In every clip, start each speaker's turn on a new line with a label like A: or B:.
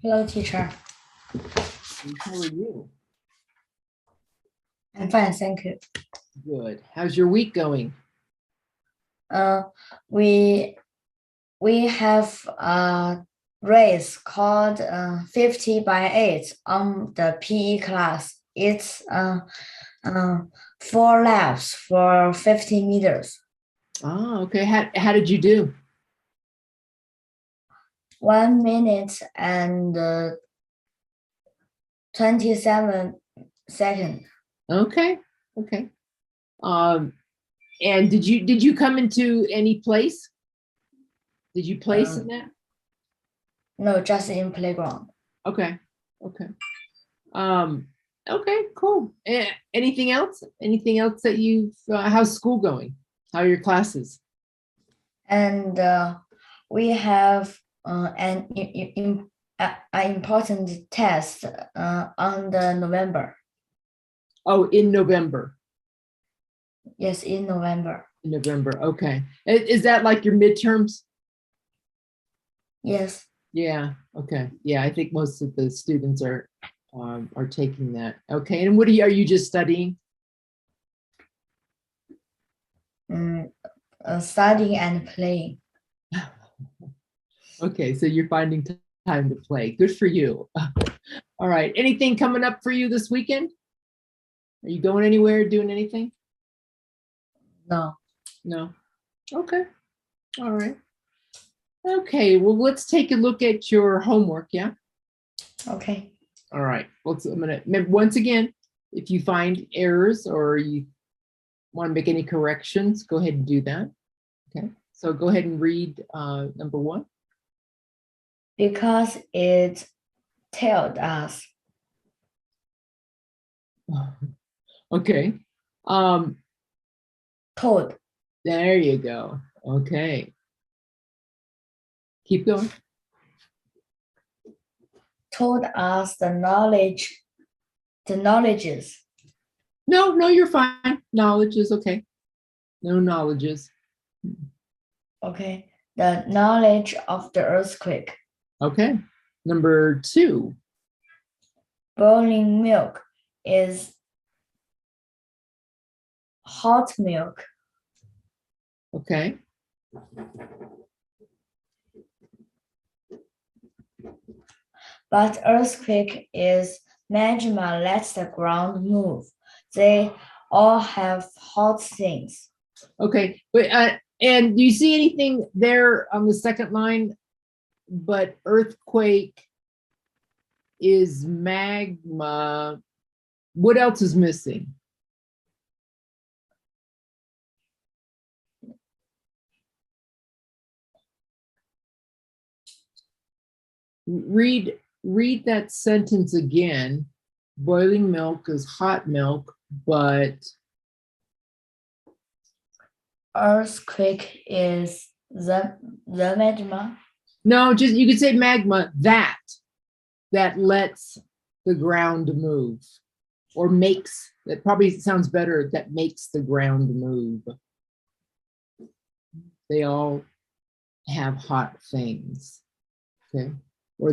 A: Hello, teacher.
B: How are you?
A: I'm fine, thank you.
B: Good. How's your week going?
A: We have a race called 50 by 8 on the PE class. It's 4 laps for 50 meters.
B: Oh, okay. How did you do?
A: 1 minute and 27 seconds.
B: Okay. Okay. And did you come into any place? Did you place in that?
A: No, just in playground.
B: Okay. Okay. Okay, cool. Anything else? Anything else that how's school going? How are your classes?
A: And we have an important test on the November.
B: Oh, in November.
A: Yes, in November.
B: In November. Okay. Is that like your midterms?
A: Yes.
B: Yeah. Okay. Yeah, I think most of the students are taking that. Okay. And what are you just studying?
A: Studying and playing.
B: Okay, so you're finding time to play. Good for you. All right. Anything coming up for you this weekend? Are you going anywhere, doing anything?
A: No.
B: No. Okay. All right. Okay. Well, let's take a look at your homework. Yeah.
A: Okay.
B: All right. Well, I'm gonna once again, if you find errors or you want to make any corrections, go ahead and do that. Okay. So go ahead and read number 1.
A: Because it told us.
B: Okay.
A: Told.
B: There you go. Okay. Keep going.
A: Told us the knowledges.
B: No, you're fine. Knowledge is okay. No knowledges.
A: Okay. The knowledge of the earthquake.
B: Okay. Number 2.
A: Boiling milk is hot milk.
B: Okay.
A: But earthquake is magma lets the ground move. They all have hot things.
B: Okay. But and do you see anything there on the second line? But earthquake is magma. What else is missing? Read that sentence again. Boiling milk is hot milk, but
A: Earthquake is the magma.
B: no, just you could say magma that lets the ground move or makes, that probably sounds better, that makes the ground move. They all have hot things. Okay. Or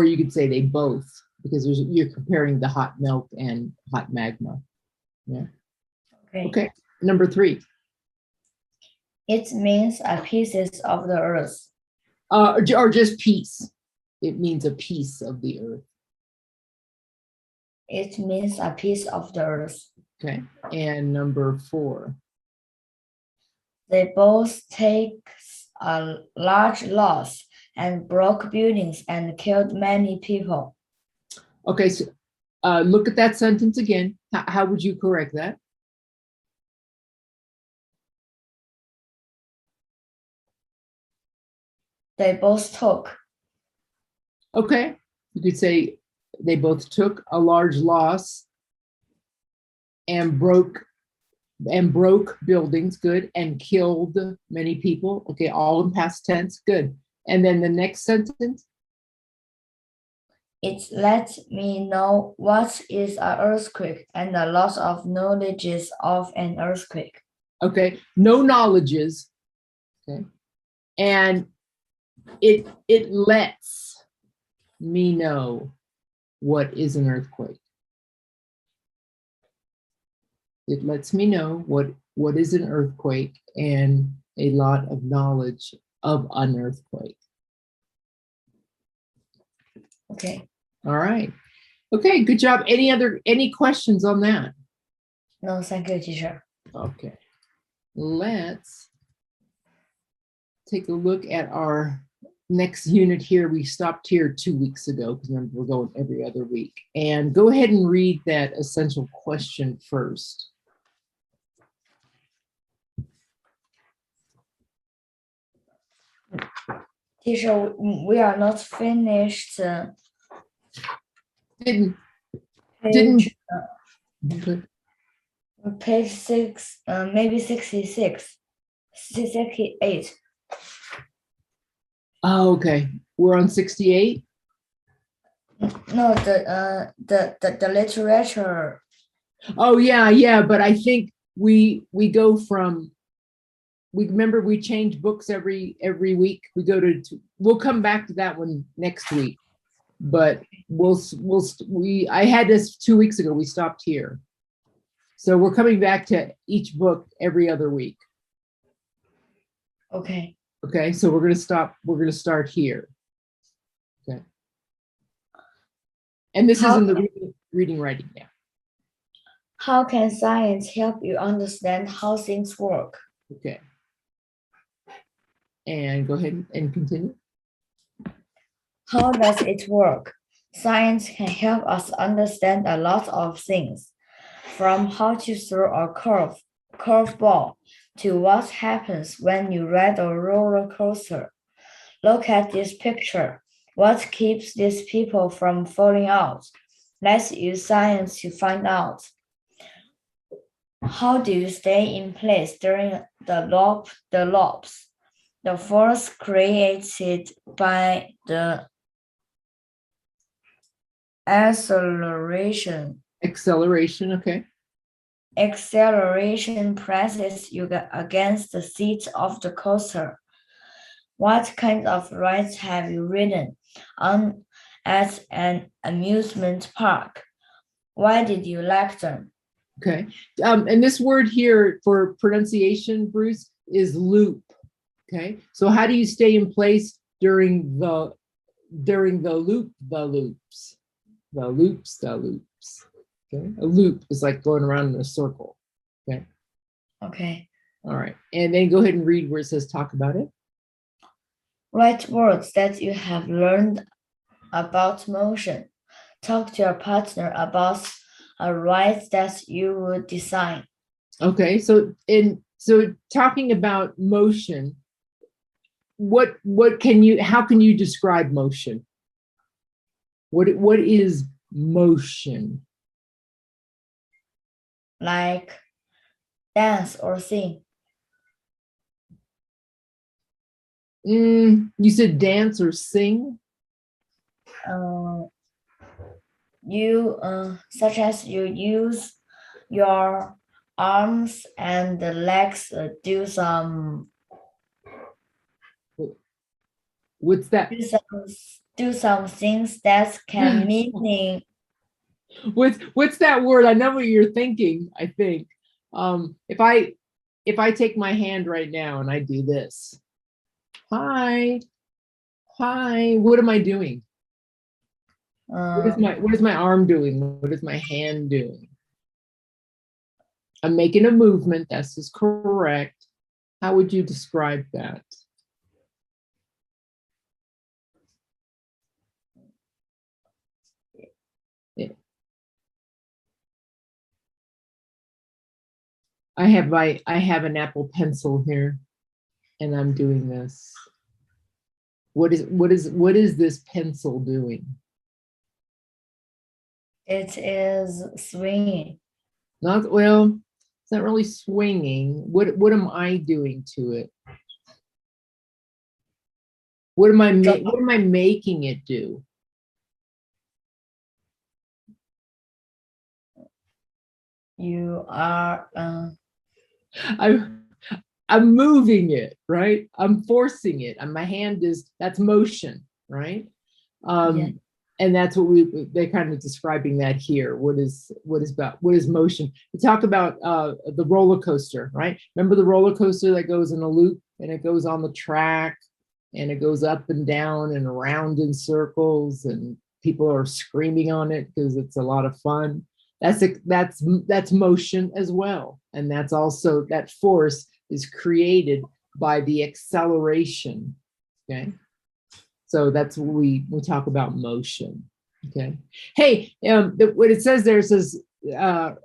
B: you could say they both, because you're comparing the hot milk and hot magma. Yeah. Okay. Number 3.
A: It means a pieces of the earth.
B: Or just piece. It means a piece of the earth.
A: It means a piece of the earth.
B: Okay. And number 4.
A: They both take a large loss and broke buildings and killed many people.
B: Okay, so look at that sentence again. How would you correct that?
A: They both took.
B: Okay, you could say they both took a large loss and broke buildings, good, and killed many people. Okay, all in past tense, good. And then the next sentence.
A: It lets me know what is an earthquake and the loss of knowledge of an earthquake.
B: Okay, no knowledges. Okay, and it lets me know what is an earthquake. It lets me know what is an earthquake and a lot of knowledge of an earthquake.
A: Okay.
B: All right. Okay, good job. Any questions on that?
A: No, thank you, teacher.
B: Okay. Let's take a look at our next unit here. We stopped here 2 weeks ago because we're going every other week. And go ahead and read that essential question first.
A: Teacher, we are not finished
B: Didn't
A: page,
B: okay.
A: page 6, maybe 66, 68.
B: Oh, okay. We're on 68.
A: No, the literature.
B: Oh yeah, but I think we go from, we remember we change books every week. We'll come back to that one next week. But I had this 2 weeks ago. We stopped here. So we're coming back to each book every other week.
A: Okay.
B: Okay, so we're gonna start here. Okay. And this is in the reading writing now.
A: How can science help you understand how things work?
B: Okay. And go ahead and continue.
A: How does it work? Science can help us understand a lot of things, from how to throw a curveball to what happens when you ride a roller coaster. Look at this picture. What keeps these people from falling out? Let's use science to find out. How do you stay in place during the loops? The force created by the acceleration.
B: Okay.
A: Acceleration presses you against the seat of the coaster. What kind of rides have you ridden on at an amusement park? Why did you like them?
B: Okay. And this word here for pronunciation, Bruce, is loop. Okay. So how do you stay in place during the loops? The loops. Okay. A loop is like going around in a circle. Okay.
A: Okay.
B: All right. And then go ahead and read where it says talk about it.
A: Write words that you have learned about motion. Talk to your partner about a ride that you would design.
B: Okay. So talking about motion, how can you describe motion? What is motion?
A: Like dance or sing.
B: You said dance or sing?
A: Such as you use your arms and legs do some
B: What's that?
A: do some things that can meaning.
B: What's that word? I know what you're thinking, I think. If I take my hand right now and I do this, hi, what am I doing? What is my arm doing? What is my hand doing? I'm making a movement. That's just correct. How would you describe that? Yeah. I have an Apple Pencil here, and I'm doing this. What is this pencil doing?
A: It is swinging.
B: Not well. It's not really swinging. What am I doing to it? What am I making it do?
A: You are
B: I'm moving it, right? I'm forcing it. And my hand that's motion, right?
A: yeah.
B: and that's what they're kind of describing that here. What is motion? We talk about the roller coaster, right? Remember the roller coaster that goes in a loop and it goes on the track and it goes up and down and around in circles and people are screaming on it because it's a lot of fun. That's motion as well, and that's also, that force is created by the acceleration. Okay, so that's what we talk about motion. Okay, hey, what it says there says, talk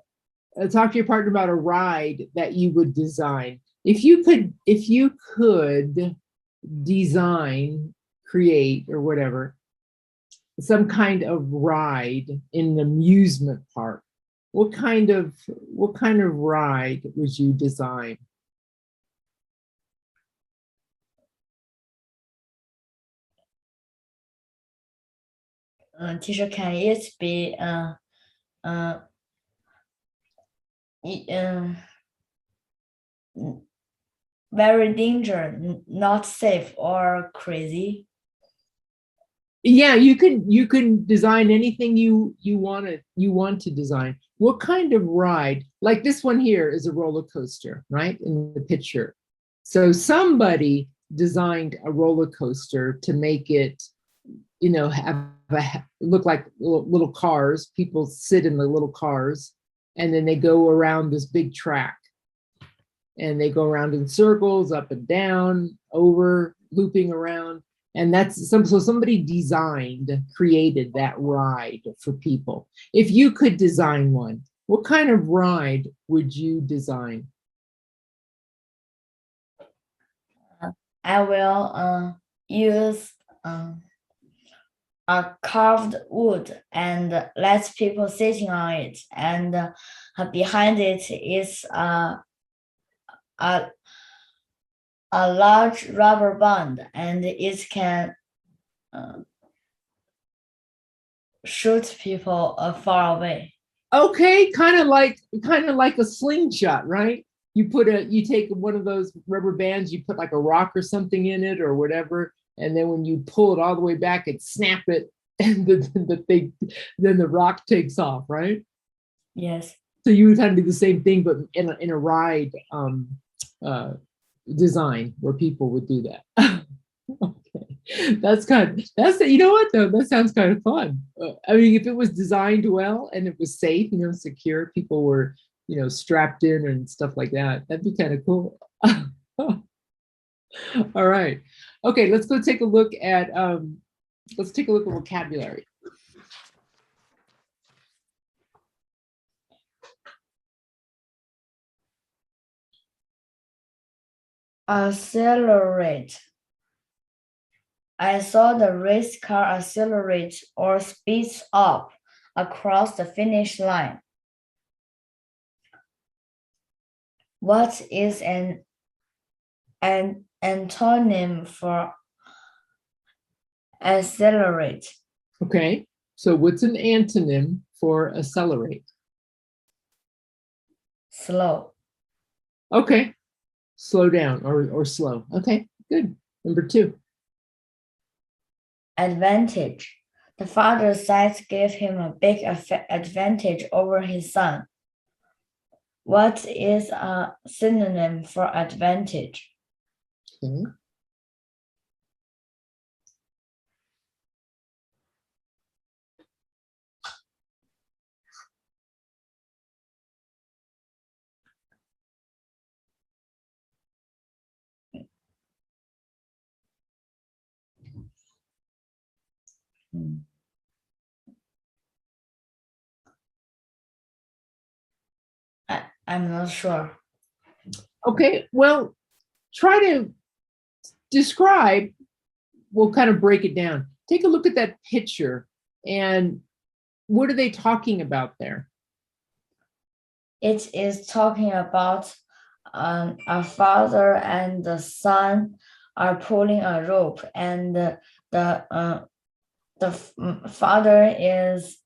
B: to your partner about a ride that you would design. If you could design, create, or whatever, some kind of ride in an amusement park, what kind of ride would you design?
A: Teacher, can it be very dangerous, not safe, or crazy?
B: Yeah, you can design anything you want to design. What kind of ride? Like this one here is a roller coaster, right? In the picture. So somebody designed a roller coaster to make it, look like little cars. People sit in the little cars, and then they go around this big track, and they go around in circles, up and down, over, looping around. And so somebody created that ride for people. If you could design one, what kind of ride would you design?
A: I will use a carved wood and let people sitting on it, and behind it is a large rubber band, and it can shoot people far away.
B: Okay, kind of like a slingshot, right? You take one of those rubber bands, you put like a rock or something in it or whatever, and then when you pull it all the way back and snap it, and then the rock takes off, right?
A: Yes.
B: So you would kind of do the same thing, but in a ride design where people would do that. Okay, you know what though, that sounds kind of fun. I mean, if it was designed well and it was safe, secure, people were strapped in and stuff like that, that'd be kind of cool. All right, okay, let's take a look at vocabulary.
A: Accelerate. I saw the race car accelerate or speeds up across the finish line. What is an antonym for accelerate?
B: Okay, so what's an antonym for accelerate?
A: Slow.
B: Okay, slow down or slow. Okay, good. Number 2.
A: Advantage. The father's size gave him a big advantage over his son. What is a synonym for advantage?
B: Okay.
A: I'm not sure.
B: Okay, well, try to describe, we'll kind of break it down. Take a look at that picture and what are they talking about there?
A: It is talking about a father and the son are pulling a rope, and the father is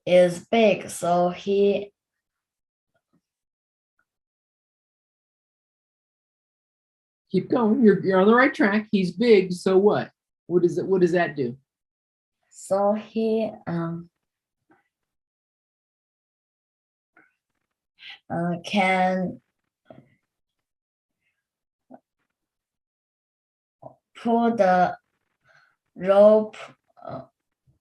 A: is big, so he
B: Keep going. You're on the right track. He's big, so what? What does that do?
A: so he can pull the rope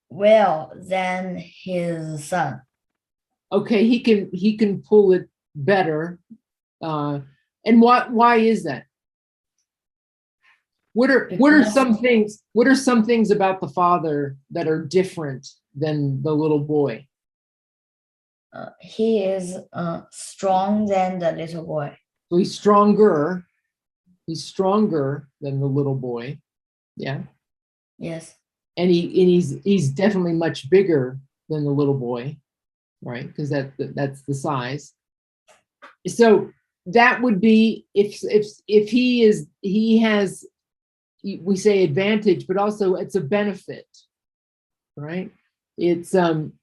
A: well than his son.
B: Okay, he can pull it better. And why is that? What are some things? What are some things about the father that are different than the little boy?
A: He is strong than the little boy.
B: So he's stronger. He's stronger than the little boy. Yeah.
A: Yes.
B: And he's definitely much bigger than the little boy, right? Because that's the size. So that would be if he has, we say advantage, but also it's a benefit, right? It's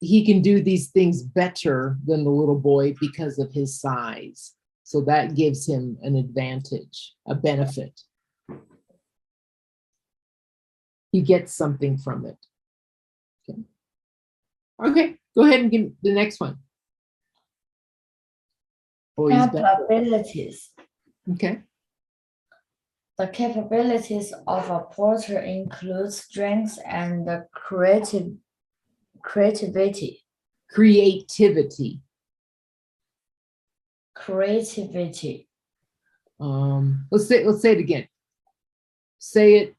B: he can do these things better than the little boy because of his size. So that gives him an advantage, a benefit. He gets something from it. Okay. Okay, go ahead and give the next one. Oh, he's better.
A: Capabilities.
B: Okay.
A: The capabilities of a porter include strength and creativity.
B: Creativity.
A: Creativity.
B: Let's say it again. Say it.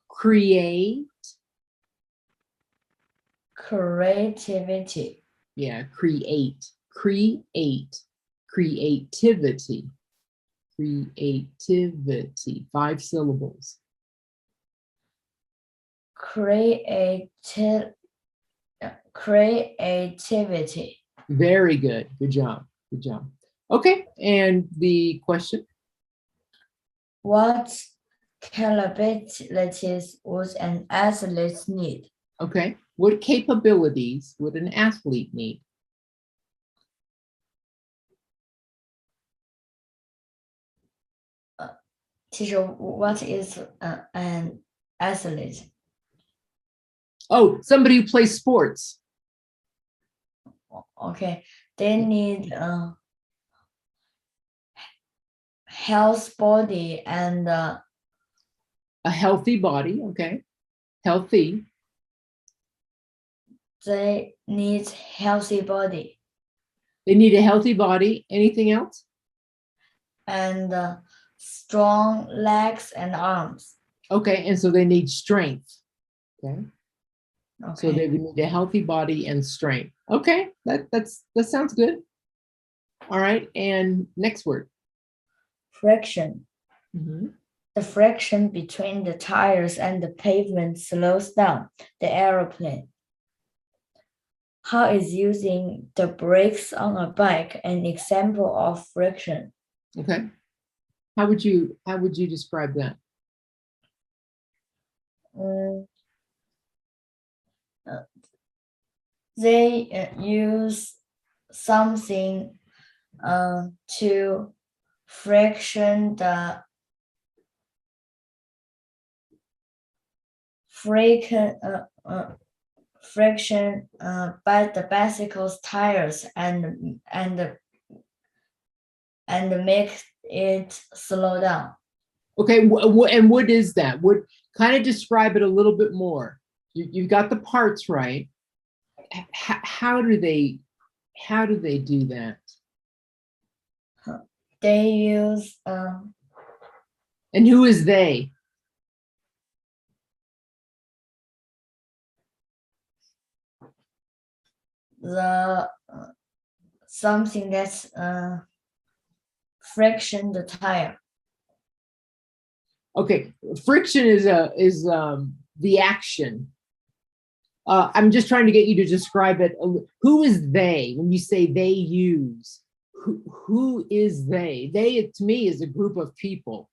B: Create.
A: Creativity.
B: Yeah, create. Creativity. 5 syllables.
A: Creativity.
B: Very good. Good job. Good job. Okay, and the question?
A: What capabilities would an athlete need?
B: Okay, what capabilities would an athlete need?
A: Teacher, what is an athlete?
B: Oh, somebody who plays sports.
A: Okay, they need health body and
B: A healthy body, okay. Healthy.
A: they need healthy body
B: They need a healthy body. Anything else?
A: and strong legs and arms.
B: Okay, and so they need strength. Okay.
A: Okay.
B: So they would need a healthy body and strength. Okay, that sounds good. All right, and next word.
A: Friction.
B: Mhm.
A: The friction between the tires and the pavement slows down the aeroplane. How is using the brakes on a bike an example of friction?
B: Okay. How would you describe that?
A: They use something to friction the friction by the bicycle's tires and make it slow down.
B: Okay, and what is that? What kind of describe it a little bit more? You've got the parts right. How do they do that?
A: They use
B: And who is they?
A: the something that's friction the tire.
B: Okay, friction is the action. I'm just trying to get you to describe it. Who is they? When you say they use, who is they? They, to me, is a group of people.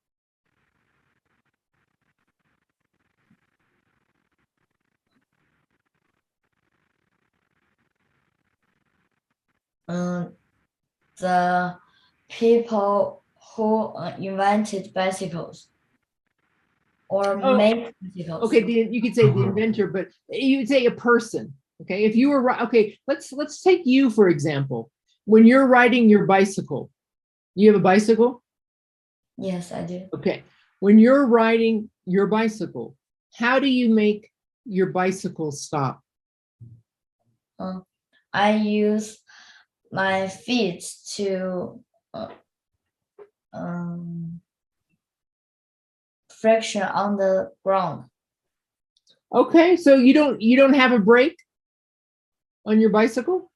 A: the people who invented bicycles or
B: Oh,
A: made bicycles.
B: okay. You could say the inventor, but you would say a person. Okay, if you were okay, let's take you for example. When you're riding your bicycle, you have a bicycle.
A: Yes, I do.
B: Okay, when you're riding your bicycle, how do you make your bicycle stop?
A: I use my feet to um, friction on the ground.
B: Okay, so you don't have a brake on your bicycle?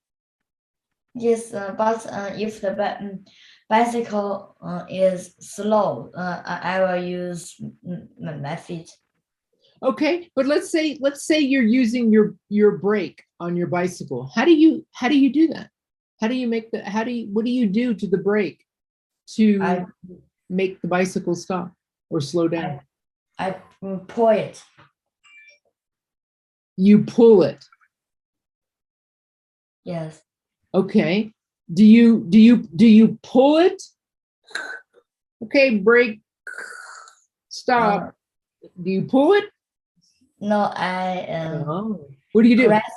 A: Yes, but if the bicycle is slow, I will use my feet.
B: Okay, but let's say you're using your brake on your bicycle. How do you do that? How do you make the what do you do to the brake to
A: I
B: make the bicycle stop or slow down?
A: I pull it.
B: You pull it.
A: Yes.
B: Okay. Do you pull it? Okay, brake, stop.
A: Uh,
B: Do you pull it?
A: no, I
B: Oh. What do you do?
A: press.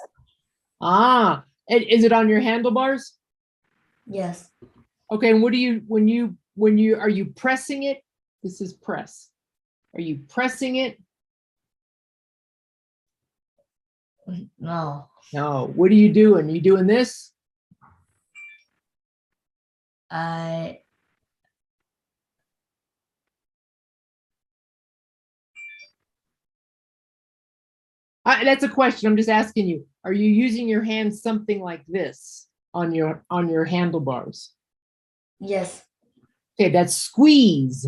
B: Ah, and is it on your handlebars?
A: Yes.
B: Okay, and what do you are you pressing it? This is press. Are you pressing it?
A: No,
B: No. What are you doing? You doing this?
A: I
B: That's a question. I'm just asking you. Are you using your hands something like this on your handlebars?
A: yes.
B: Okay, that's squeeze.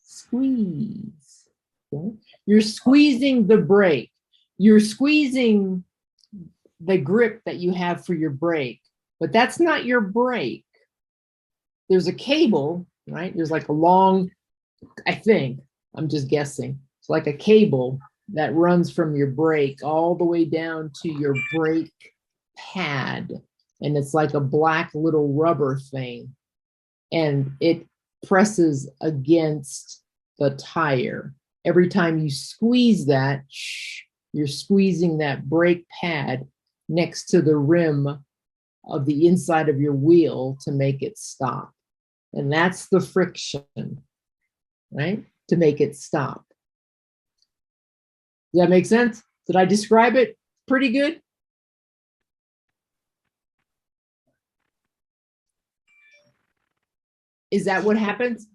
B: Squeeze. Okay. You're squeezing the brake. You're squeezing the grip that you have for your brake, but that's not your brake. There's a cable, right? There's like a long, I think, I'm just guessing. It's like a cable that runs from your brake all the way down to your brake pad. And it's like a black little rubber thing. And it presses against the tire. Every time you squeeze that, you're squeezing that brake pad next to the rim of the inside of your wheel to make it stop. And that's the friction, right? To make it stop. Does that make sense? Did I describe it pretty good? Is that what happens?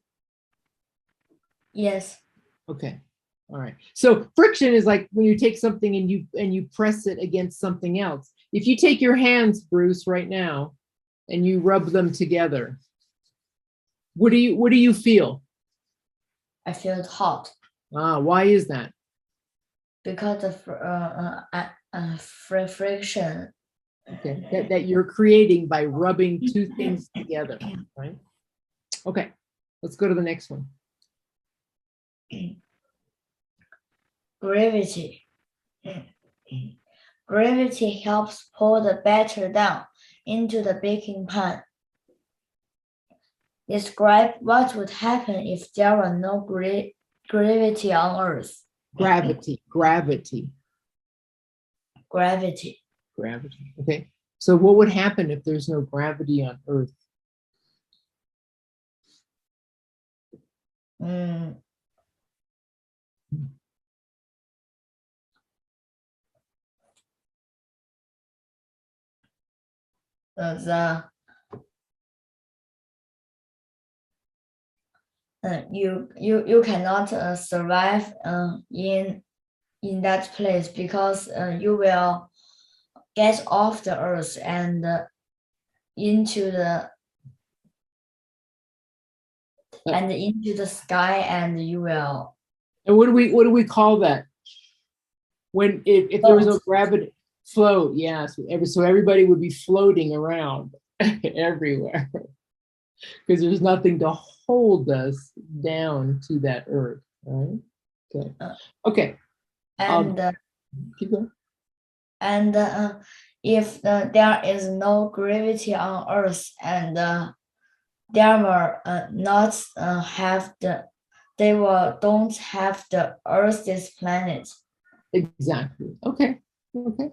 A: Yes.
B: Okay. All right. So friction is like when you take something and you press it against something else. If you take your hands, Bruce, right now, and you rub them together, what do you feel?
A: I feel it hot
B: Why is that?
A: because of friction.
B: Okay. That you're creating by rubbing two things together, right? Okay. Let's go to the next one.
A: Gravity. Gravity helps pull the batter down into the baking pan. Describe what would happen if there were no gravity on Earth.
B: Gravity.
A: Gravity.
B: Gravity. Okay. So what would happen if there's no gravity on Earth?
A: Mm, the you cannot survive in that place because you will get off the earth and into the into the sky, and you will
B: And what do we call that? When if there was no gravity, float, yeah. So everybody would be floating around everywhere because there's nothing to hold us down to that earth, right? Okay. Okay.
A: and
B: Keep going.
A: and If there is no gravity on Earth and there were not have they don't have the Earth this planet.
B: Exactly. Okay. Okay.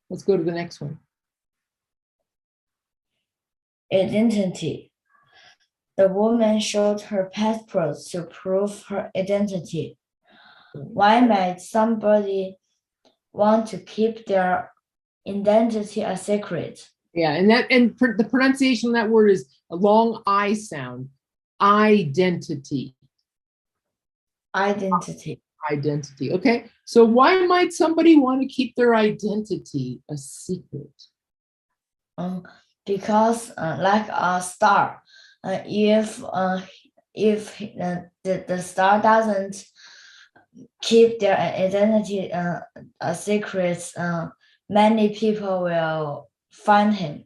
B: Let's go to the next one.
A: Identity. The woman showed her passport to prove her identity. Why might somebody want to keep their identity a secret?
B: Yeah, and the pronunciation of that word is a long I sound. Identity.
A: Identity.
B: Identity. Okay. So why might somebody want to keep their identity a secret?
A: Because like a star, if the star doesn't keep their identity a secret, many people will find him.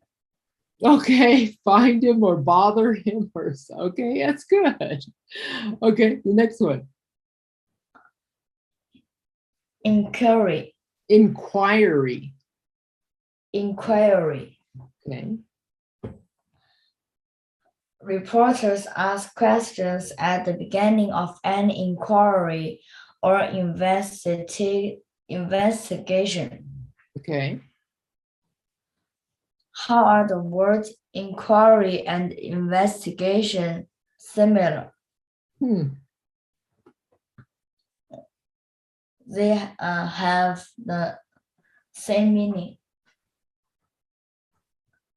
B: Okay, find him or bother him or okay, that's good. Okay, the next one.
A: Inquiry.
B: Inquiry.
A: Inquiry.
B: Okay.
A: Reporters ask questions at the beginning of an inquiry or investigation.
B: Okay.
A: How are the words inquiry and investigation similar? They have the same meaning.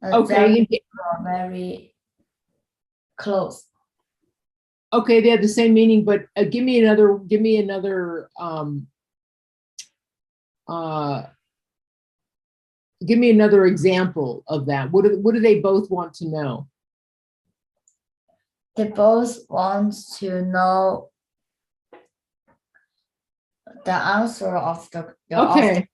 B: Okay.
A: They are very close.
B: Okay, they have the same meaning, but give me another give me another example of that. What do they both want to know?
A: They both want to know the answer of the
B: Okay.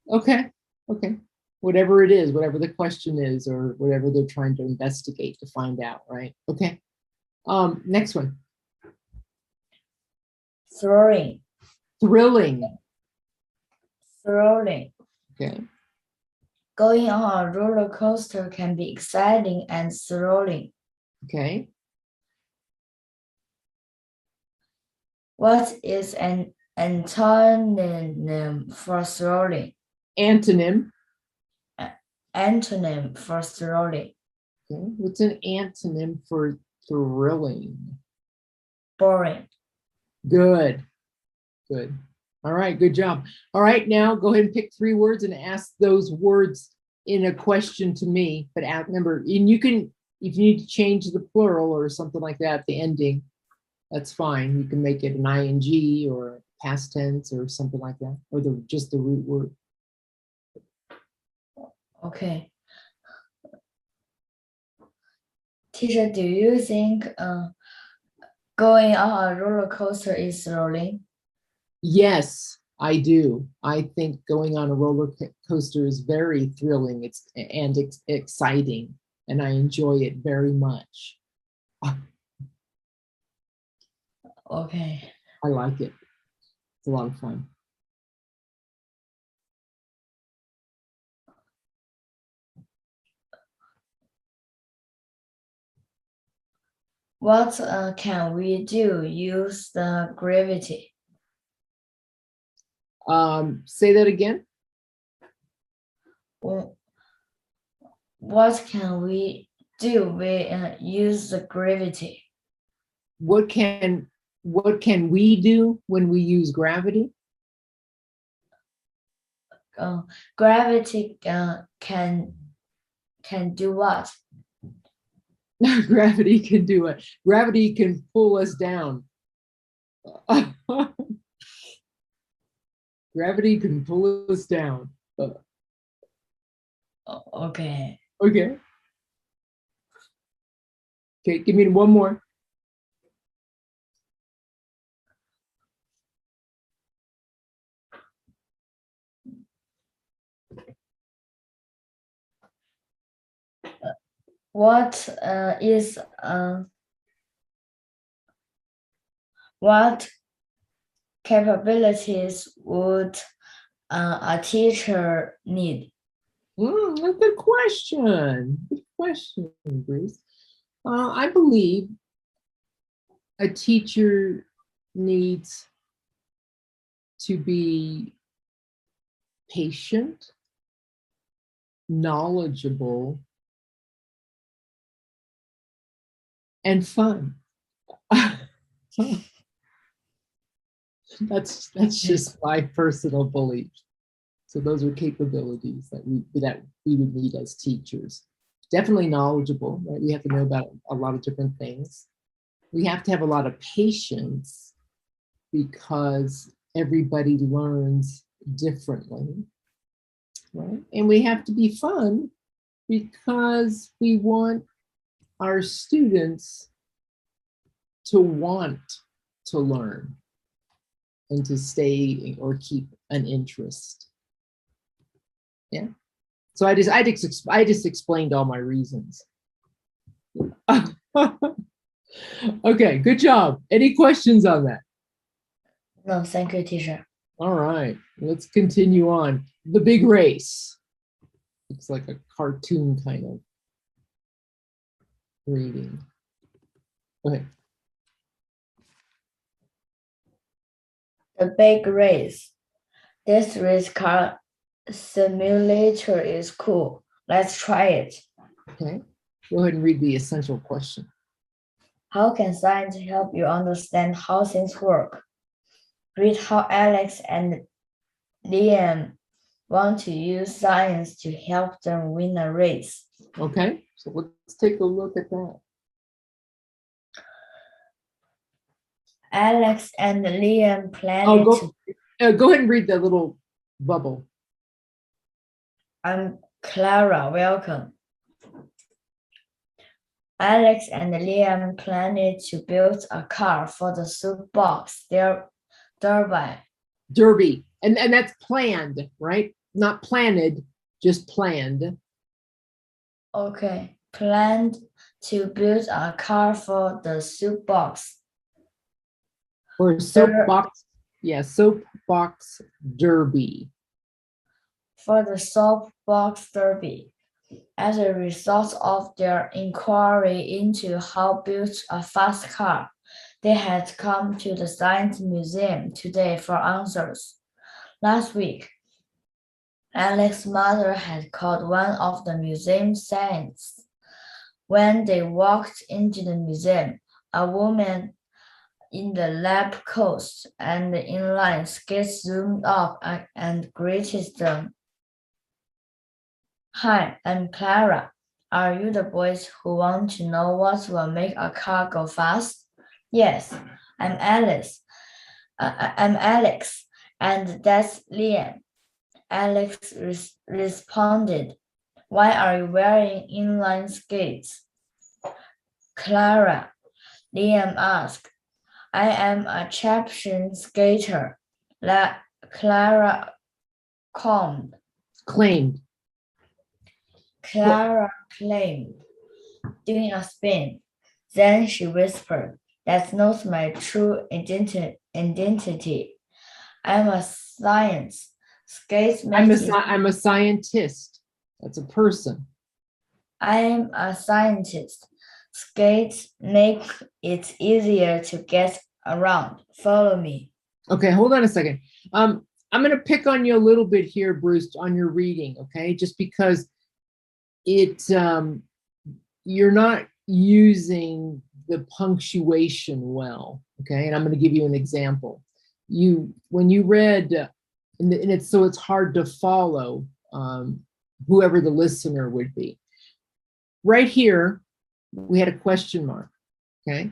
B: Okay. Okay. Whatever it is, whatever the question is, or whatever they're trying to investigate to find out, right? Okay. Next one.
A: Thrilling.
B: Thrilling.
A: Thrilling.
B: Okay.
A: Going on a roller coaster can be exciting and thrilling.
B: Okay.
A: What is an antonym for thrilling?
B: Antonym.
A: Antonym for thrilling.
B: Okay. What's an antonym for thrilling?
A: Boring.
B: Good. Good. All right. Good job. All right. Now go ahead and pick 3 words and ask those words in a question to me. But remember, and you can, if you need to change the plural or something like that, the ending, that's fine. You can make it an ing or past tense or something like that, or just the root word.
A: Okay. Teacher, do you think going on a roller coaster is thrilling?
B: Yes, I do. I think going on a roller coaster is very thrilling. It's exciting, and I enjoy it very much.
A: Okay.
B: I like it. It's a lot of fun.
A: What can we do? Use the gravity.
B: Say that again.
A: What can we do? We use the gravity.
B: What can we do when we use gravity?
A: Gravity can do what?
B: Gravity can do it. Gravity can pull us down. Gravity can pull us down.
A: Okay.
B: Okay. Okay, give me one more.
A: What what capabilities would a teacher need?
B: Good question. Good question, Bruce. I believe a teacher needs to be patient, knowledgeable, and fun. That's just my personal belief. So those are capabilities that we would need as teachers. Definitely knowledgeable, right? We have to know about a lot of different things. We have to have a lot of patience because everybody learns differently, right? And we have to be fun because we want our students to want to learn and to stay or keep an interest. Yeah. So I just explained all my reasons. Okay, good job. Any questions on that?
A: No, thank you, teacher.
B: All right, let's continue on. The big race. It's like a cartoon kind of reading. Okay.
A: The big race. This race car simulator is cool. Let's try it.
B: Okay. Go ahead and read the essential question.
A: How can science help you understand how things work? Read how Alex and Liam want to use science to help them win a race.
B: Okay, so let's take a look at that.
A: Alex and Liam planning
B: Go ahead and read that little bubble.
A: I'm Clara, welcome. Alex and Liam planned to build a car for the Soapbox, their
B: Derby. And that's planned, right? Not planted, just planned.
A: Okay, planned to build a car for the Soapbox.
B: Or Soapbox, yeah, Soapbox Derby.
A: For the Soapbox Derby. As a result of their inquiry into how to build a fast car, they had come to the Science Museum today for answers. Last week, Alex's mother had called one of the museum scientists. When they walked into the museum, a woman in the lab coat and inline skates zoomed up and greeted them. Hi, I'm Clara. Are you the boys who want to know what will make a car go fast? Yes, I'm Alice. I'm Alex, and that's Liam. Alex responded. Why are you wearing inline skates? Clara, Liam asked. I am a champion skater. Clara
B: Claimed.
A: Clara claimed, doing a spin. Then she whispered, that's not my true identity. I'm a science. Skates make
B: I'm a scientist. That's a person.
A: I'm a scientist. Skates make it easier to get around. Follow me.
B: Okay, hold on a second. I'm going to pick on you a little bit here, Bruce, on your reading, okay? Just because you're not using the punctuation well, okay? And I'm going to give you an example. When you read, and it's hard to follow whoever the listener would be. Right here, we had a question mark, okay?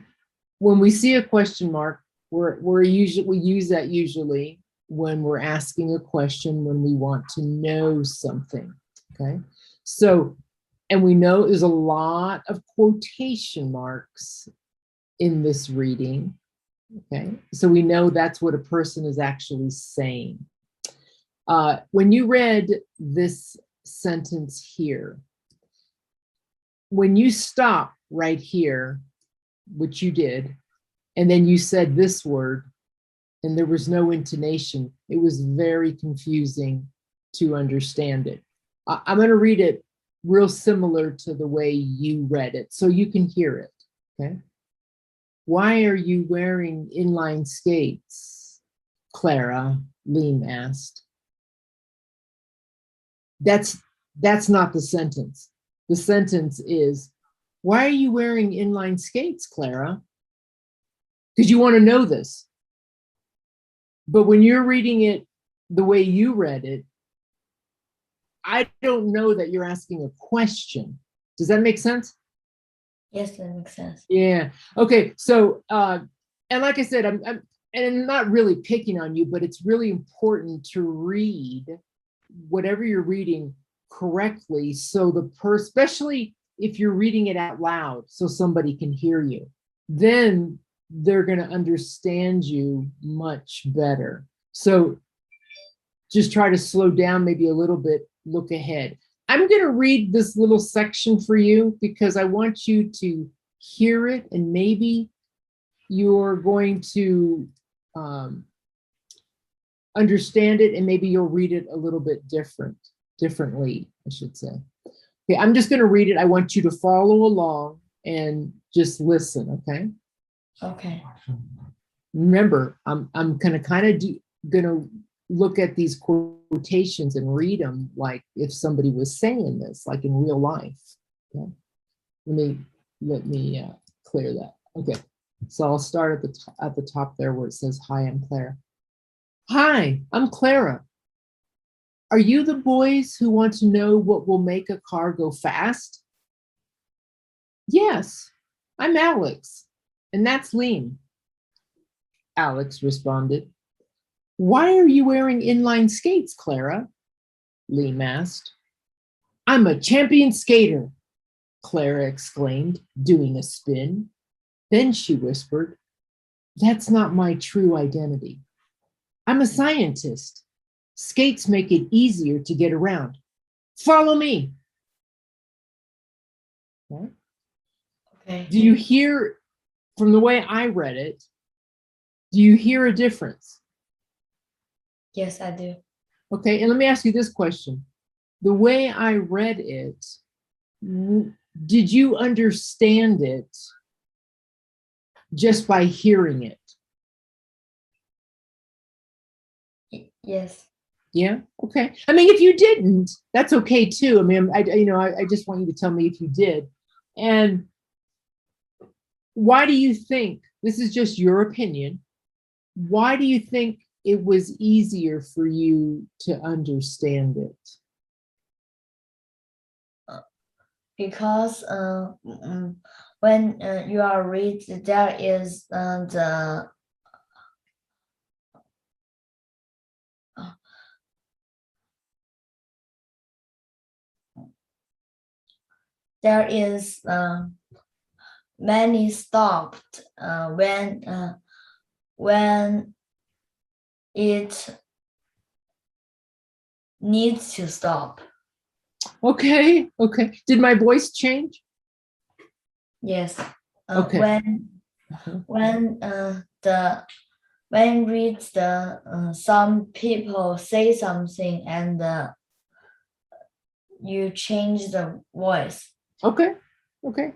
B: When we see a question mark, we use that usually when we're asking a question, when we want to know something, okay? So, and we know there's a lot of quotation marks in this reading, okay? So we know that's what a person is actually saying. When you read this sentence here, when you stop right here, which you did, and then you said this word, and there was no intonation. It was very confusing to understand it. I'm going to read it real similar to the way you read it so you can hear it. Okay. Why are you wearing inline skates? Clara, Liam asked. That's not the sentence. The sentence is, why are you wearing inline skates, Clara? Because you want to know this. But when you're reading it the way you read it, I don't know that you're asking a question. Does that make sense?
A: Yes, that makes sense.
B: Yeah. Okay. So, and like I said, I'm not really picking on you, but it's really important to read whatever you're reading correctly. So especially if you're reading it out loud, so somebody can hear you, then they're going to understand you much better. So just try to slow down maybe a little bit, look ahead. I'm going to read this little section for you because I want you to hear it, and maybe you're going to understand it, and maybe you'll read it a little bit differently, I should say. Okay, I'm just going to read it. I want you to follow along and just listen, okay?
A: Okay.
B: Remember, I'm gonna gonna look at these quotations and read them like if somebody was saying this, like in real life. Okay? Let me clear that. Okay, so I'll start at the top there where it says, "Hi, I'm Clara." Hi, I'm Clara. Are you the boys who want to know what will make a car go fast? Yes, I'm Alex, and that's Liam. Alex responded. Why are you wearing inline skates, Clara? Liam asked. I'm a champion skater, Clara exclaimed, doing a spin. Then she whispered, that's not my true identity. I'm a scientist. Skates make it easier to get around. Follow me. Okay.
A: Okay.
B: Do you hear, from the way I read it, do you hear a difference?
A: Yes, I do.
B: Okay, and let me ask you this question. The way I read it, did you understand it just by hearing it?
A: Yes.
B: Yeah, okay. I mean, if you didn't, that's okay too. I mean, I just want you to tell me if you did. And why do you think, this is just your opinion, why do you think it was easier for you to understand it?
A: Because when you are read, there is many stopped when it needs to stop.
B: Okay. Did my voice change?
A: Yes.
B: Okay.
A: When reads some people say something and you change the voice.
B: Okay.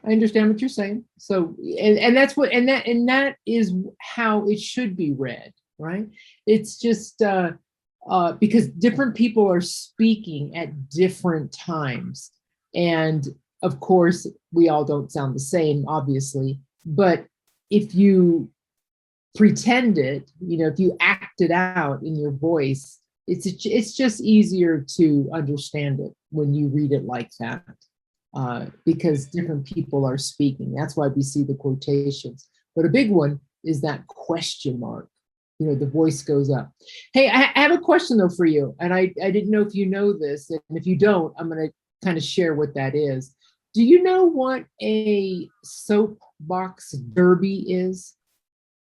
B: I understand what you're saying. So, and that's what, and that is how it should be read, right? It's just because different people are speaking at different times. And of course, we all don't sound the same, obviously, but if you pretend it, if you act it out in your voice, it's just easier to understand it when you read it like that. Because different people are speaking. That's why we see the quotations. But a big one is that question mark. The voice goes up. Hey, I have a question though for you. And I didn't know if you know this. And if you don't, I'm going to kind of share what that is. Do you know what a soapbox derby is?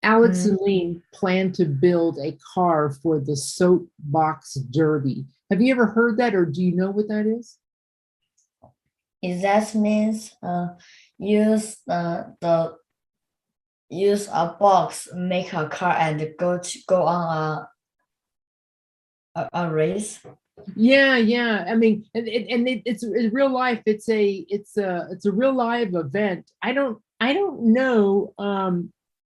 B: Alex and Liam plan to build a car for the soapbox derby. Have you ever heard that, or do you know what that is?
A: That means use use a box, make a car, and go on a race.
B: Yeah. I mean, it's in real life. It's a real live event. I don't know.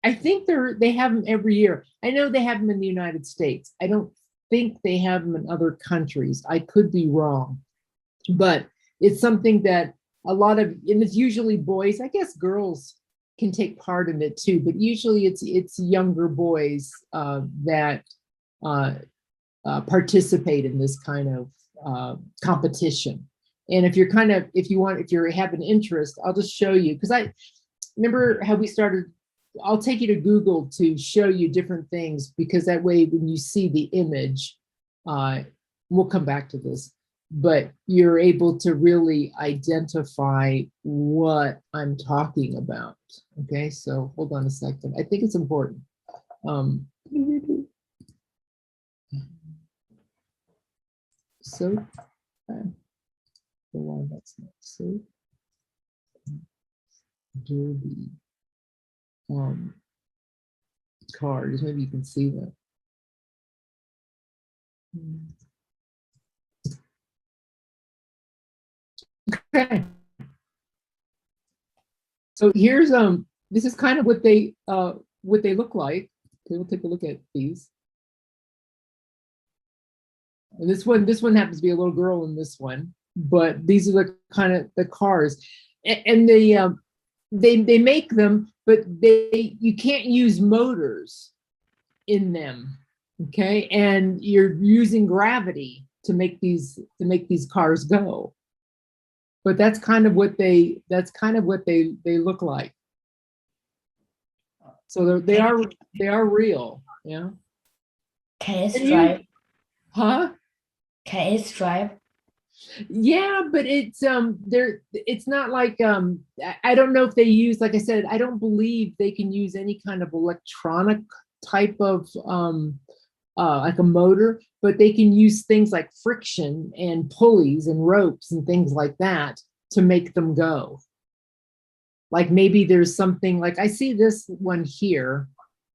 B: I think they have them every year. I know they have them in the United States. I don't think they have them in other countries. I could be wrong, but it's something that a lot of, and it's usually boys. I guess girls can take part in it too, but usually it's younger boys that participate in this kind of competition. And if you have an interest, I'll just show you, because I remember how we started. I'll take you to Google to show you different things, because that way when you see the image, we'll come back to this, but you're able to really identify what I'm talking about. Okay, so hold on a second. I think it's important. So, the one that's not so derby cars. Maybe you can see that. Okay. So here's this is kind of what they look like. Okay, we'll take a look at these. And this one happens to be a little girl in this one, but these are the kind of the cars, and they make them, but you can't use motors in them. Okay, and you're using gravity to make these cars go. But that's kind of what they look like. So they are real. Yeah.
A: Can it drive?
B: Huh?
A: Can it drive?
B: Yeah, but it's not like I don't know if they use, like I said, I don't believe they can use any kind of electronic type of like a motor, but they can use things like friction and pulleys and ropes and things like that to make them go. Like maybe there's something, like I see this one here.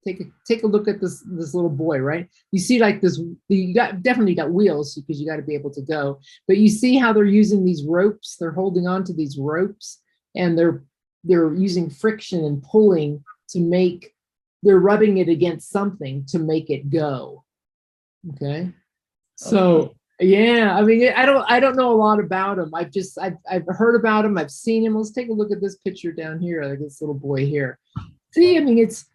B: Take a look at this little boy, right? You see like this, definitely got wheels, because you got to be able to go. But you see how they're using these ropes, they're holding on to these ropes, and they're using friction and pulling to make, they're rubbing it against something to make it go. Okay. So yeah, I mean, I don't know a lot about them. I've heard about them. I've seen him. Let's take a look at this picture down here, like this little boy here. See, I mean, it's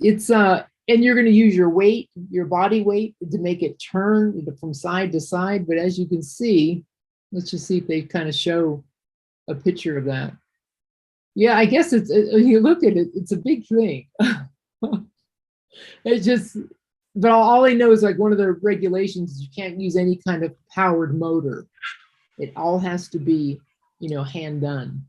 B: and you're going to use your weight, your body weight, to make it turn from side to side. But as you can see, let's just see if they kind of show a picture of that. Yeah, I guess you look at it, it's a big thing. It's just, but all I know is like one of the regulations is you can't use any kind of powered motor. It all has to be, hand done.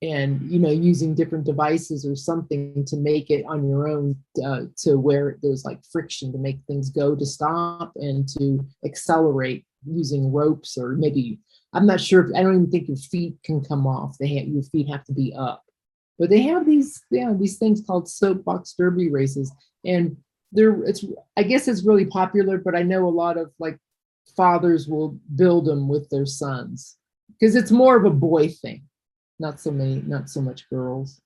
B: And, using different devices or something to make it on your own, to where there's like friction to make things go, to stop, and to accelerate using ropes, or maybe, I'm not sure, I don't even think your feet can come off. Your feet have to be up. But they have these things called soapbox derby races. And I guess it's really popular, but I know a lot of like fathers will build them with their sons, because it's more of a boy thing. Not so much girls.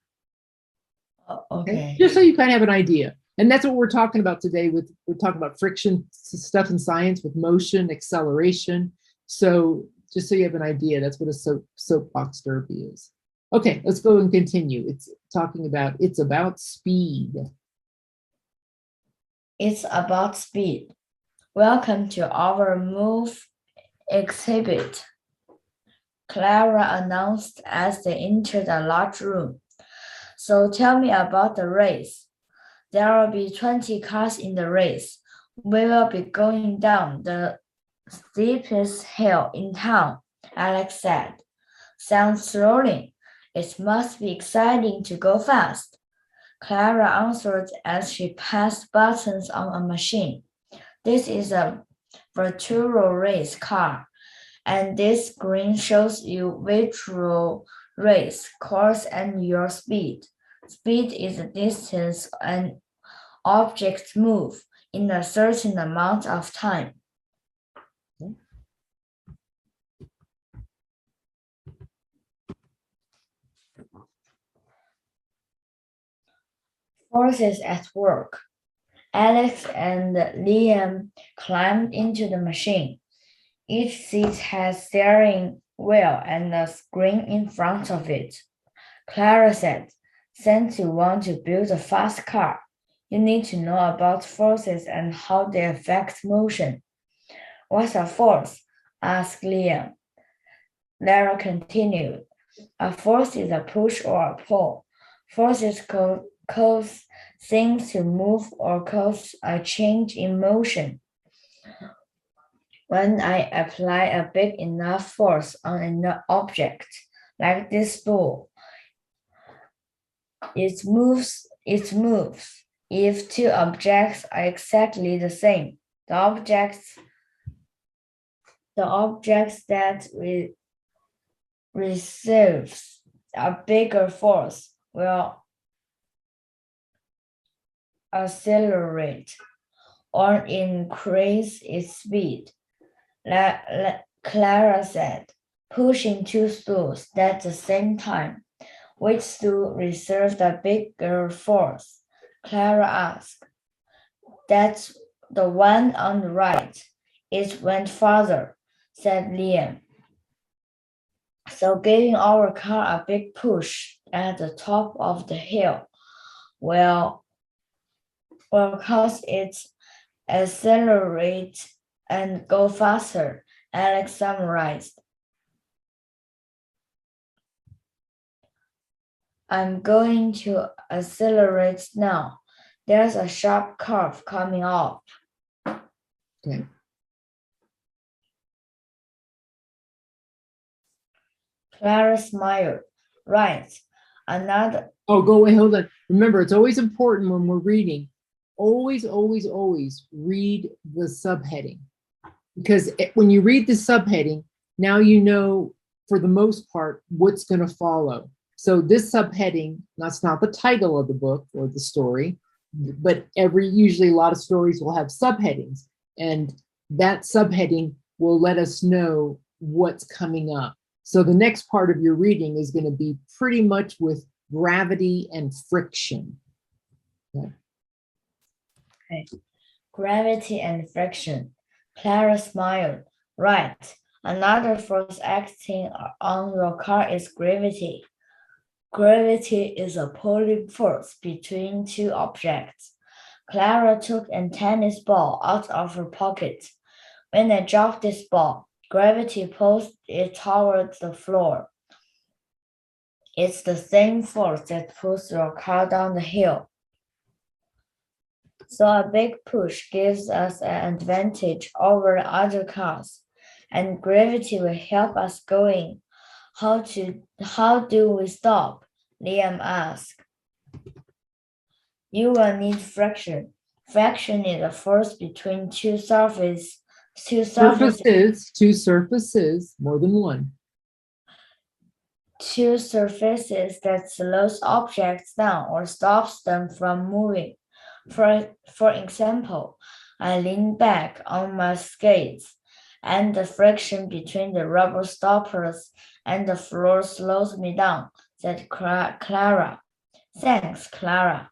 A: Okay.
B: Just so you kind of have an idea. And that's what we're talking about today. We're talking about friction stuff in science, with motion, acceleration. So just so you have an idea, that's what a soapbox derby is. Okay, let's go and continue. It's about speed.
A: It's about speed. Welcome to our move exhibit, Clara announced as they entered a large room. So tell me about the race. There will be 20 cars in the race. We will be going down the steepest hill in town, Alex said. Sounds thrilling. It must be exciting to go fast. Clara answered as she pressed buttons on a machine. This is a virtual race car, and this screen shows you virtual race course and your speed. Speed is the distance an object moves in a certain amount of time. Forces at work. Alex and Liam climbed into the machine. Each seat has steering wheel and a screen in front of it. Clara said, since you want to build a fast car, you need to know about forces and how they affect motion. What's a force? Asked Liam. Lara continued. A force is a push or a pull. Forces cause things to move or cause a change in motion. When I apply a big enough force on an object, like this ball, it moves. If two objects are exactly the same, the objects that receives a bigger force will accelerate or increase its speed. Clara said, pushing two stools at the same time. Which stool receives the bigger force? Clara asked. That's the one on the right. It went farther, said Liam. So giving our car a big push at the top of the hill will cause it accelerate and go faster, Alex summarized. I'm going to accelerate now. There's a sharp curve coming up.
B: Okay.
A: Clara smiled. Right. Another.
B: Oh, go away, hold on. Remember, it's always important when we're reading, always, always, always read the subheading. Because when you read the subheading, now you know, for the most part, what's going to follow. So this subheading, that's not the title of the book or the story, but usually a lot of stories will have subheadings. And that subheading will let us know what's coming up. So the next part of your reading is going to be pretty much with gravity and friction.
A: Okay. Gravity and friction. Clara smiled. Right. Another force acting on your car is gravity. Gravity is a pulling force between two objects. Clara took a tennis ball out of her pocket. When I dropped this ball, gravity pulls it towards the floor. It's the same force that pulls your car down the hill. So a big push gives us an advantage over other cars, and gravity will help us going. How do we stop? Liam asked. You will need friction. Friction is a force between two surfaces,
B: more than one.
A: Two surfaces that slows objects down or stops them from moving. For example, I lean back on my skates, and the friction between the rubber stoppers and the floor slows me down, said Clara. Thanks, Clara.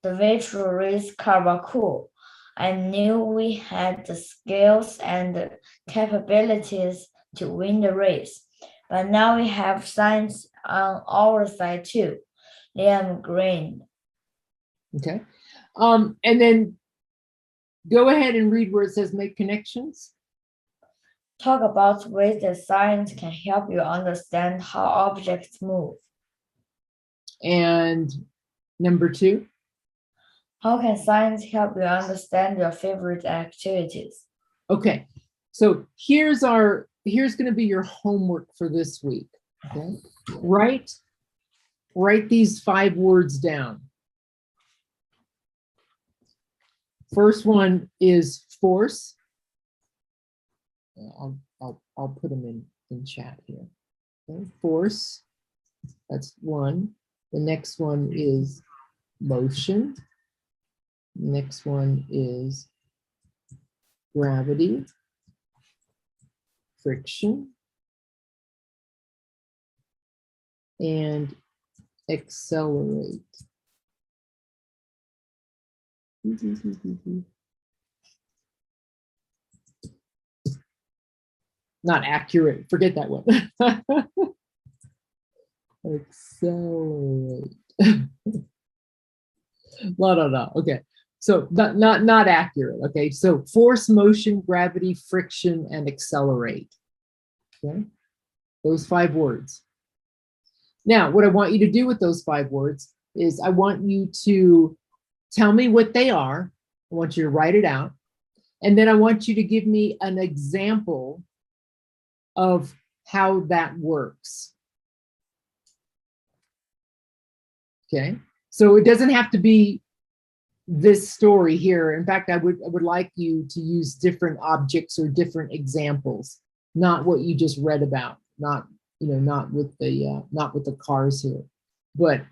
A: The victory is cool. I knew we had the skills and the capabilities to win the race. But now we have science on our side too. Liam grinned.
B: Okay. And then go ahead and read where it says make connections.
A: Talk about ways that science can help you understand how objects move.
B: And number 2.
A: How can science help you understand your favorite activities?
B: Okay. So here's going to be your homework for this week. Okay. Write these 5 words down. First one is force. I'll put them in chat here. Okay. Force. That's 1. The next one is motion. The next one is gravity, friction, and accelerate. Not accurate, forget that one. Accelerate. No. Okay. So not accurate. Okay. So force, motion, gravity, friction, and accelerate. Okay. Those 5 words. Now, what I want you to do with those 5 words is I want you to tell me what they are. I want you to write it out. And then I want you to give me an example of how that works. Okay. So it doesn't have to be this story here. In fact, I would like you to use different objects or different examples, not what you just read about, not with the cars here. But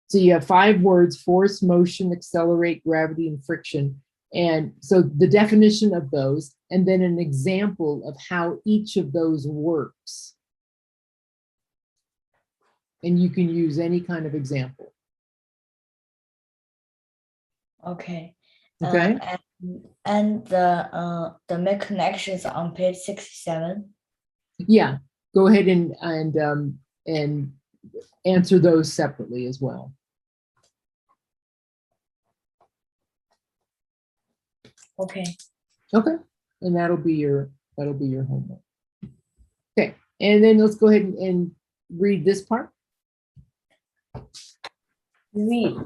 B: so you have 5 words: force, motion, accelerate, gravity, and friction. And so the definition of those, and then an example of how each of those works. And you can use any kind of example.
A: Okay.
B: Okay.
A: And the make connections on page 67.
B: Yeah, go ahead and answer those separately as well.
A: Okay.
B: Okay, and that'll be your homework. Okay, and then let's go ahead and read this part.
A: Read.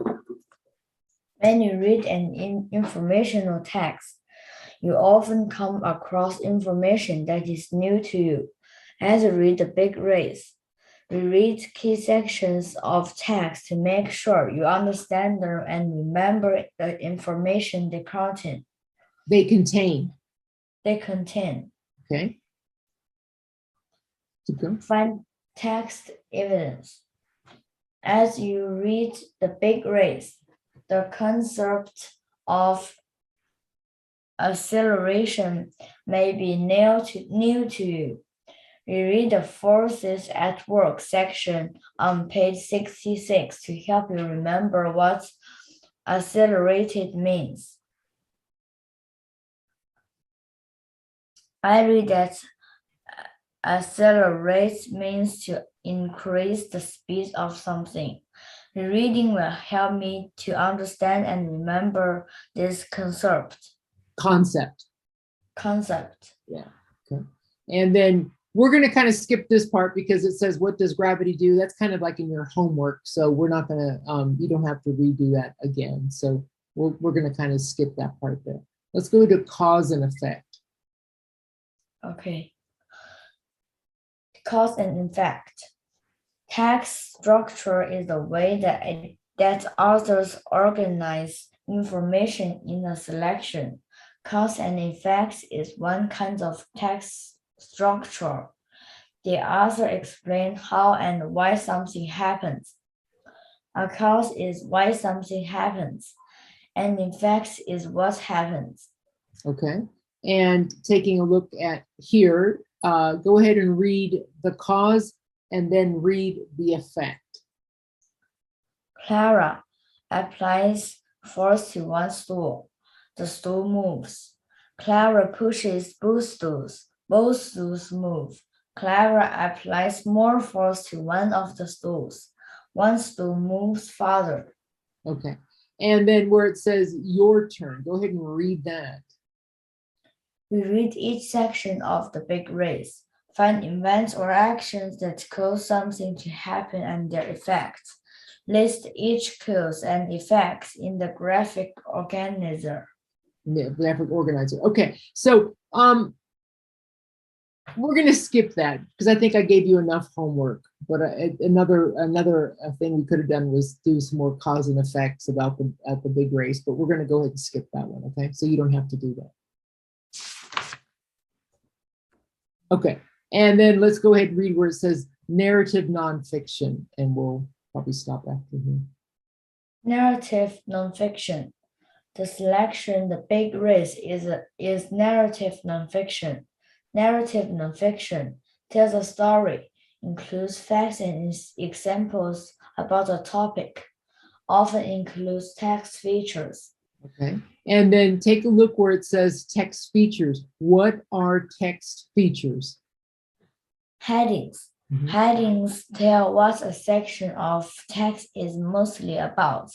A: When you read an informational text, you often come across information that is new to you. As you read the big race, we read key sections of text to make sure you understand them and remember the information they contain.
B: They contain. Okay. Keep going.
A: Find text evidence. As you read the big race, the concept of acceleration may be new to you. We read the forces at work section on page 66 to help you remember what accelerated means. I read that accelerate means to increase the speed of something. Reading will help me to understand and remember this concept.
B: Yeah. Okay. And then we're going to kind of skip this part because it says, what does gravity do? That's kind of like in your homework. So we're not going to, you don't have to redo that again. So we're going to kind of skip that part there. Let's go to cause and effect.
A: Okay. Cause and effect. Text structure is the way that authors organize information in a selection. Cause and effect is one kind of text structure. The author explains how and why something happens. A cause is why something happens, and effect is what happens.
B: Okay. And taking a look at here, go ahead and read the cause and then read the effect.
A: Clara applies force to one stool. The stool moves. Clara pushes both stools. Both stools move. Clara applies more force to one of the stools. One stool moves farther.
B: Okay. And then where it says your turn, go ahead and read that.
A: We read each section of the big race. Find events or actions that cause something to happen and their effects. List each cause and effects in the graphic organizer.
B: Yeah, graphic organizer. Okay, so we're going to skip that because I think I gave you enough homework. But another thing we could have done was do some more cause and effects about the big race. But we're going to go ahead and skip that one. Okay, so you don't have to do that. Okay, and then let's go ahead and read where it says narrative nonfiction, and we'll probably stop after here.
A: Narrative nonfiction. The selection The Big Race is narrative nonfiction. Narrative nonfiction tells a story, includes facts and examples about a topic, often includes text features.
B: Okay. And then take a look where it says text features. What are text features?
A: Headings.
B: Mhm.
A: Headings tell what a section of text is mostly about.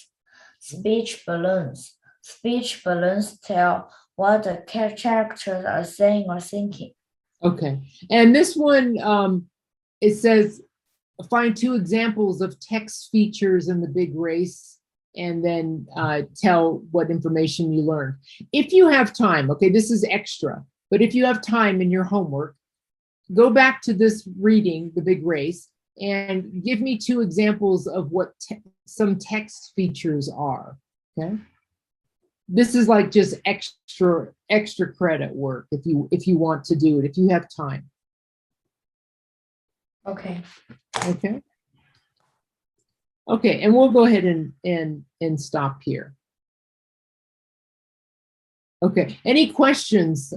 A: Speech balloons. Speech balloons tell what the characters are saying or thinking.
B: Okay. And this one, it says, find 2 examples of text features in the big race, and then tell what information you learned. If you have time, okay, this is extra, but if you have time in your homework, go back to this reading, The Big Race, and give me 2 examples of what some text features are, okay? This is like just extra credit work if you want to do it, if you have time.
A: Okay.
B: Okay. Okay, and we'll go ahead and stop here. Okay, any questions?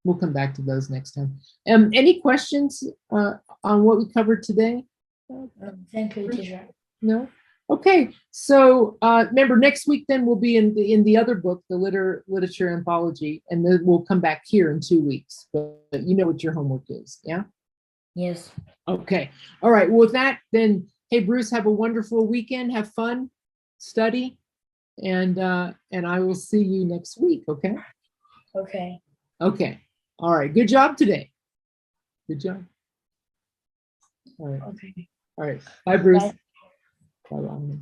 B: We'll come back to those next time. Any questions on what we covered today?
A: Thank you, teacher.
B: No? Okay, so remember next week then we'll be in the other book, the literature anthology, and then we'll come back here in 2 weeks. But you know what your homework is, yeah?
A: Yes.
B: Okay. All right. Well, with that, then, hey, Bruce, have a wonderful weekend. Have fun, study, and I will see you next week. Okay.
A: Okay.
B: Okay. All right. Good job today. Good job. All right.
A: Okay.
B: All right. Bye, Bruce.
A: Bye.
B: Bye.